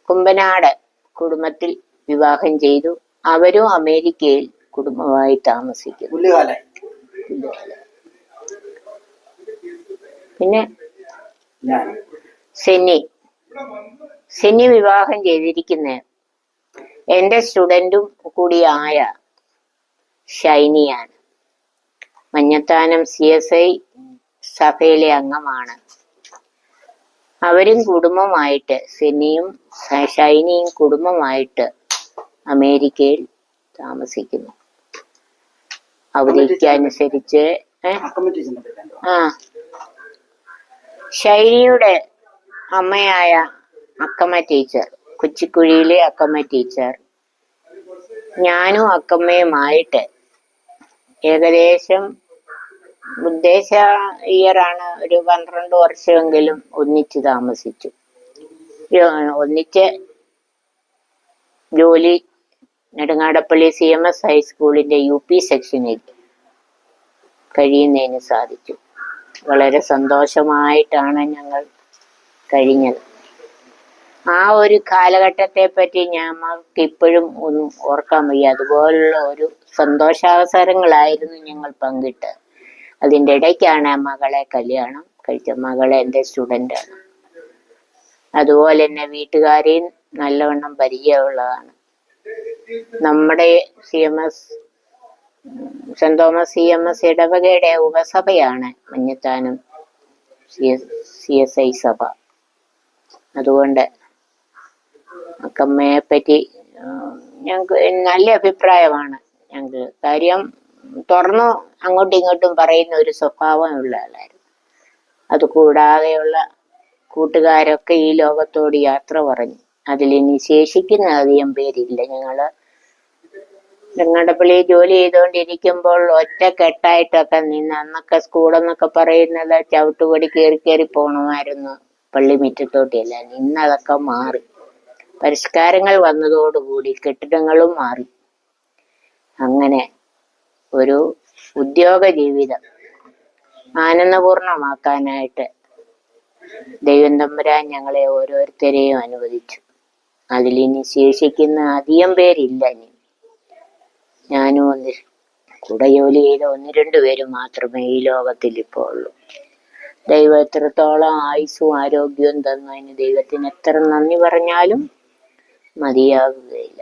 കുമ്പനാട് കുടുംബത്തിൽ വിവാഹം ചെയ്തു. അവരും അമേരിക്കയിൽ കുടുംബമായി താമസിക്കുന്നു. പിന്നെ സെന്നി വിവാഹം ചെയ്തിരിക്കുന്ന എന്റെ സ്റ്റുഡന്റും കൂടിയായ ഷൈനിയാണ്. മഞ്ഞത്താനം CSI സഭയിലെ അംഗമാണ്. അവരും കുടുംബമായിട്ട്, സെന്നിയും ഷൈനിയും കുടുംബമായിട്ട് അമേരിക്കയിൽ താമസിക്കുന്നു. അവധിക്കനുസരിച്ച് ഷൈനിയുടെ അമ്മയായ അക്കമ്മ ടീച്ചർ, കൊച്ചിക്കുഴിയിലെ അക്കമ്മ ടീച്ചർ, ഞാനും അക്കമ്മയുമായിട്ട് ഏകദേശം ഉദ്ദേശ ഇയറാണ് ഒരു 12 വർഷമെങ്കിലും ഒന്നിച്ച് താമസിച്ചു. ഒന്നിച്ച് ജോലി നെടുങ്ങാടപ്പള്ളി CMS ഹൈസ്കൂളിന്റെ UP സെക്ഷനിൽ കഴിയുന്നതിന് സാധിച്ചു. വളരെ സന്തോഷമായിട്ടാണ് ഞങ്ങൾ കഴിഞ്ഞത്. ആ ഒരു കാലഘട്ടത്തെ പറ്റി ഞങ്ങൾക്ക് ഇപ്പോഴും ഒന്നും ഓർക്കാൻ വയ്യ. അതുപോലുള്ള ഒരു സന്തോഷാവസരങ്ങളായിരുന്നു ഞങ്ങൾ പങ്കിട്ട്. അതിൻ്റെ ഇടയ്ക്കാണ് മകളെ കല്യാണം കഴിച്ച. മകളെ എൻ്റെ സ്റ്റുഡൻ്റാണ്. അതുപോലെ തന്നെ വീട്ടുകാരെയും നല്ലവണ്ണം പരിചയമുള്ളതാണ്. നമ്മുടെ സെന്റ് തോമസ് CMS ഇടവകയുടെ ഉപസഭയാണ് മഞ്ഞത്താനം CSI സഭ. അതുകൊണ്ട് അക്കമ്മയെ പറ്റി ഞങ്ങൾക്ക് നല്ല അഭിപ്രായമാണ്. ഞങ്ങൾക്ക് കാര്യം തുറന്നു അങ്ങോട്ടും ഇങ്ങോട്ടും പറയുന്ന ഒരു സ്വഭാവമുള്ള ആളായിരുന്നു. അതുകൂടാതെയുള്ള കൂട്ടുകാരൊക്കെ ഈ ലോകത്തോട് യാത്ര പറഞ്ഞു. അതിലിനി ശേഷിക്കുന്ന അധികം പേരില്ല. ഞങ്ങള് നെടുങ്ങാടപ്പള്ളി ജോലി ചെയ്തുകൊണ്ടിരിക്കുമ്പോൾ ഒറ്റക്കെട്ടായിട്ടൊക്കെ നിന്ന്, അന്നൊക്കെ സ്കൂളെന്നൊക്കെ പറയുന്നത് ചവിട്ടുപടി കയറി പോകണമായിരുന്നു പള്ളിമുറ്റത്തോട്ടില്ല. ഇന്നതൊക്കെ മാറി. പരിഷ്കാരങ്ങൾ വന്നതോടുകൂടി കെട്ടിടങ്ങളും മാറി. അങ്ങനെ ഒരു ഉദ്യോഗ ജീവിതം ആനന്ദപൂർണമാക്കാനായിട്ട് ദൈവം തമ്പുരാൻ ഞങ്ങളെ ഓരോരുത്തരെയും അനുവദിച്ചു. അതിലിനി ശേഷിക്കുന്ന അധികം പേരില്ല. ഇനി ഞാനും കൂടെ ജോലി ചെയ്ത 1-2 പേര് മാത്രമേ ഈ ലോകത്തിൽ ഇപ്പോൾ ഉള്ളൂ. ദൈവം എത്രത്തോളം ആയുസ്സും ആരോഗ്യവും തന്നതിന് ദൈവത്തിന് എത്ര നന്ദി പറഞ്ഞാലും മതിയാകുകയില്ല.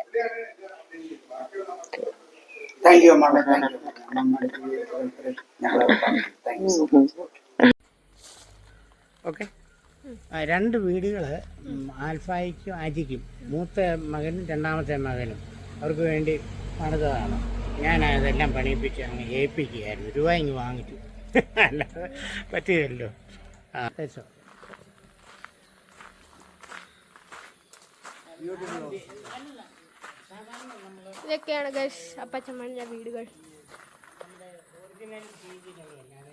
ഓക്കെ. 2 വീടുകൾ ആൽഫായ്ക്കും ആജിക്കും, മൂത്ത മകനും രണ്ടാമത്തെ മകനും അവർക്ക് വേണ്ടി പണിതതാണ്. ഞാൻ അതെല്ലാം പണിയിപ്പിച്ച് അങ്ങ് ഏൽപ്പിക്കുകയായിരുന്നു. രൂപ ഇങ്ങ് വാങ്ങിച്ചു. അല്ലാതെ പറ്റിയല്ലോ. ഇതൊക്കെയാണ് ഗൈസ് അപ്പച്ചമ്മൻ്റെ വീടുകൾ. ഒറിജിനൽ രീതിയിലുള്ള